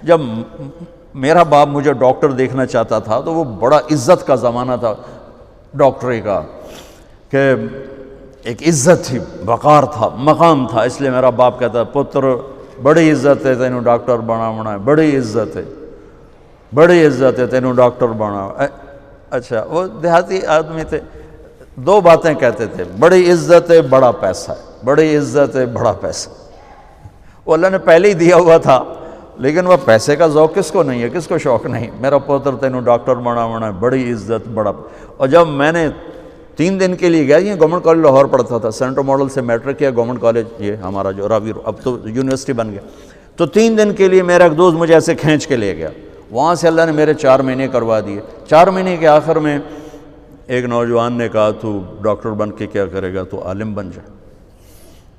جب میرا باپ مجھے ڈاکٹر دیکھنا چاہتا تھا تو وہ بڑا عزت کا زمانہ تھا ڈاکٹری کا، کہ ایک عزت تھی، وقار تھا، مقام تھا، اس لیے میرا باپ کہتا پتر بڑی عزت ہے تینوں ڈاکٹر بناونا ہے، بڑی عزت ہے، بڑی عزت ہے تینوں ڈاکٹر بنا۔ اچھا، وہ دیہاتی آدمی تھے، دو باتیں کہتے تھے، بڑی عزت ہے بڑا پیسہ ہے، بڑی عزت ہے بڑا پیسہ۔ وہ اللہ نے پہلے ہی دیا ہوا تھا، لیکن وہ پیسے کا ذوق کس کو نہیں ہے، کس کو شوق نہیں، میرا پوتر تینوں ڈاکٹر بناونا ہے، بڑی عزت بڑا۔ اور جب میں نے 3 دن کے لیے گیا، یہ گورنمنٹ کالج لاہور پڑھتا تھا، سینٹر ماڈل سے میٹرک کیا، گورنمنٹ کالج یہ ہمارا جو راوی اب تو یونیورسٹی بن گیا، تو 3 دن کے لیے میرا ایک دوست مجھے ایسے کھینچ کے لے گیا، وہاں سے اللہ نے میرے 4 مہینے کروا دیے۔ 4 مہینے کے آخر میں ایک نوجوان نے کہا تو ڈاکٹر بن کے کیا کرے گا، تو عالم بن جائے۔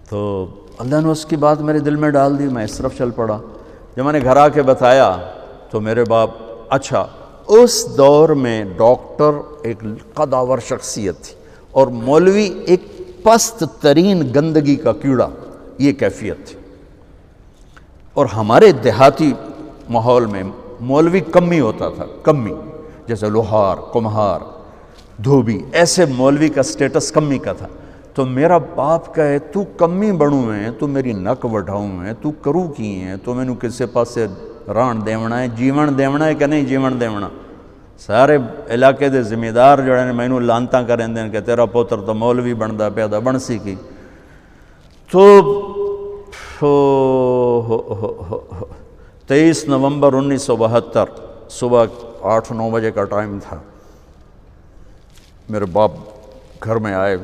تو اللہ نے اس کی بات میرے دل میں ڈال دی، میں اس طرف چل پڑا۔ جب میں نے گھر آ کے بتایا تو میرے باپ، اچھا اس دور میں ڈاکٹر ایک قداور شخصیت تھی اور مولوی ایک پست ترین گندگی کا کیڑا، یہ کیفیت تھی۔ اور ہمارے دیہاتی ماحول میں مولوی کمی ہوتا تھا، کمی، جیسے لوہار، کمہار، دھوبی، ایسے مولوی کا سٹیٹس کمی کا تھا۔ تو میرا باپ کہے تو کمی بڑوں ہیں، تو میری نک وڈھاؤں ہیں، تو کرو کی ہیں، تو میں نو کسے پاسے ران دیونا ہے، جیون دیونا ہے کہ نہیں جیون دیونا۔ سارے علاقے دے ذمہ دار جڑے نے مینوں لانتاں کریں دیں کہ تیرا پوتر تو مولوی بندا پیا دا، بن سی کی۔ تو 23 نومبر 1972 صبح 8-9 بجے کا ٹائم تھا، میرے باپ گھر میں آئے،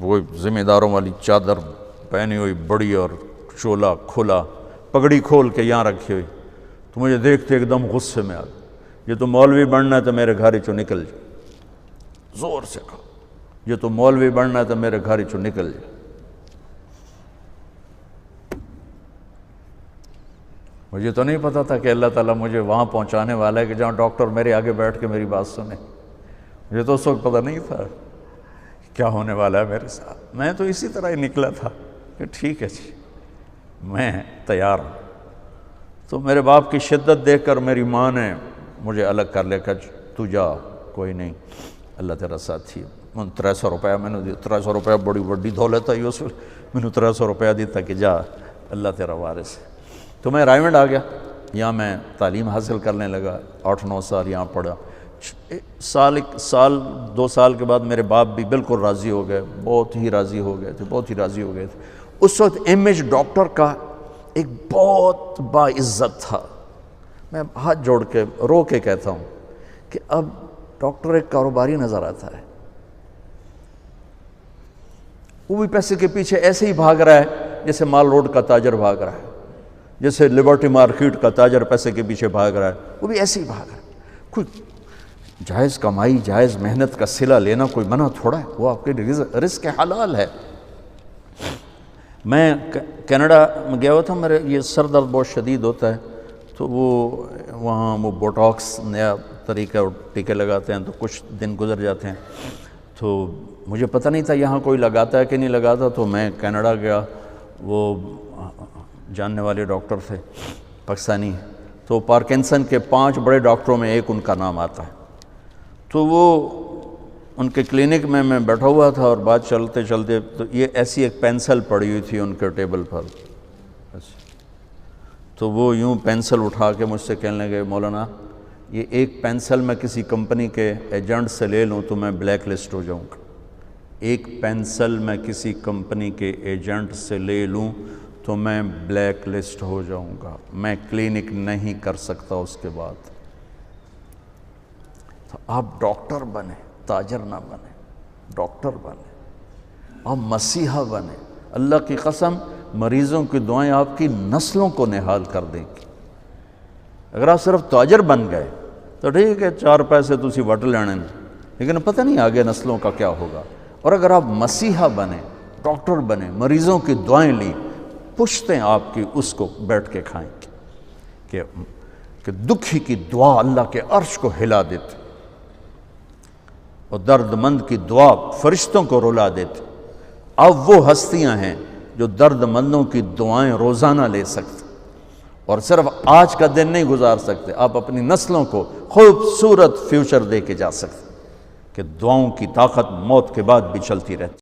وہ ذمہ داروں والی چادر پہنی ہوئی بڑی اور چولا کھلا، پگڑی کھول کے یہاں رکھی ہوئی، تو مجھے دیکھتے ایک دم غصے میں آ گیا، یہ تو مولوی بننا ہے تو میرے گھر چوں نکل جائے، زور سے کہا، یہ تو مولوی بننا ہے تو میرے گھر چوں نکل جائے۔ مجھے تو نہیں پتا تھا کہ اللہ تعالیٰ مجھے وہاں پہنچانے والا ہے کہ جہاں ڈاکٹر میرے آگے بیٹھ کے میری بات سنے۔ مجھے تو اس وقت پتہ نہیں تھا کیا ہونے والا ہے میرے ساتھ، میں تو اسی طرح ہی نکلا تھا کہ ٹھیک ہے جی میں تیار ہوں۔ تو میرے باپ کی شدت دیکھ کر میری ماں نے مجھے الگ کر لیا کہ تو جا، کوئی نہیں، اللہ تیرا ساتھی ہے۔ 300 روپیہ میں نے دیا، 300 روپیہ بڑی بڑی دولت ہے اس وقت، میں نے 300 روپیہ دیتا کہ جا اللہ تیرا وارث ہے۔ تو میں رائمنڈ آ گیا، یہاں میں تعلیم حاصل کرنے لگا، 8-9 سال یہاں پڑھا۔ سال 2 سال کے بعد میرے باپ بھی بالکل راضی ہو گئے، بہت ہی راضی ہو گئے تھے، بہت ہی راضی ہو گئے تھے۔ اس وقت امیج ڈاکٹر کا ایک بہت باعزت تھا۔ میں ہاتھ جوڑ کے رو کے کہتا ہوں کہ اب ڈاکٹر ایک کاروباری نظر آتا ہے، وہ بھی پیسے کے پیچھے ایسے ہی بھاگ رہا ہے جیسے مال روڈ کا تاجر بھاگ رہا ہے، جیسے لبرٹی مارکیٹ کا تاجر پیسے کے پیچھے بھاگ رہا ہے، وہ بھی ایسے ہی بھاگ رہا ہے۔ کوئی جائز کمائی، جائز محنت کا صلہ لینا کوئی منع تھوڑا ہے، وہ آپ کے رزق حلال ہے۔ میں کینیڈا میں گیا ہوا تھا، میرے یہ سر درد بہت شدید ہوتا ہے، تو وہاں وہ بوٹاکس نیا طریقہ ٹیکے لگاتے ہیں، تو کچھ دن گزر جاتے ہیں، تو مجھے پتہ نہیں تھا یہاں کوئی لگاتا ہے کہ نہیں لگاتا، تو میں کینیڈا گیا، وہ جاننے والے ڈاکٹر تھے پاکستانی، تو پارکنسن کے 5 بڑے ڈاکٹروں میں ایک ان کا نام آتا ہے۔ تو وہ ان کے کلینک میں بیٹھا ہوا تھا، اور بات چلتے چلتے تو یہ ایسی ایک پینسل پڑی ہوئی تھی ان کے ٹیبل پر، تو وہ یوں پینسل اٹھا کے مجھ سے کہنے لگے مولانا یہ ایک پینسل میں کسی کمپنی کے ایجنٹ سے لے لوں تو میں بلیک لسٹ ہو جاؤں گا، ایک پینسل میں کسی کمپنی کے ایجنٹ سے لے لوں تو میں بلیک لسٹ ہو جاؤں گا، میں کلینک نہیں کر سکتا اس کے بعد۔ تو آپ ڈاکٹر بنے، تاجر نہ بنے، ڈاکٹر بنے، آپ مسیحا بنے، اللہ کی قسم مریضوں کی دعائیں آپ کی نسلوں کو نہال کر دیں گی۔ اگر آپ صرف تاجر بن گئے تو ٹھیک ہے 4 پیسے تسی وٹ لینے، لیکن پتہ نہیں آگے نسلوں کا کیا ہوگا۔ اور اگر آپ مسیحا بنے، ڈاکٹر بنے، مریضوں کی دعائیں لیں، پشتیں آپ کی اس کو بیٹھ کے کھائیں گے کہ دکھی کی دعا اللہ کے عرش کو ہلا دیتے، اور درد مند کی دعا فرشتوں کو رلا دیتے۔ اب وہ ہستیاں ہیں جو درد مندوں کی دعائیں روزانہ لے سکتے، اور صرف آج کا دن نہیں گزار سکتے، آپ اپنی نسلوں کو خوبصورت فیوچر دے کے جا سکتے کہ دعاؤں کی طاقت موت کے بعد بھی چلتی رہتی۔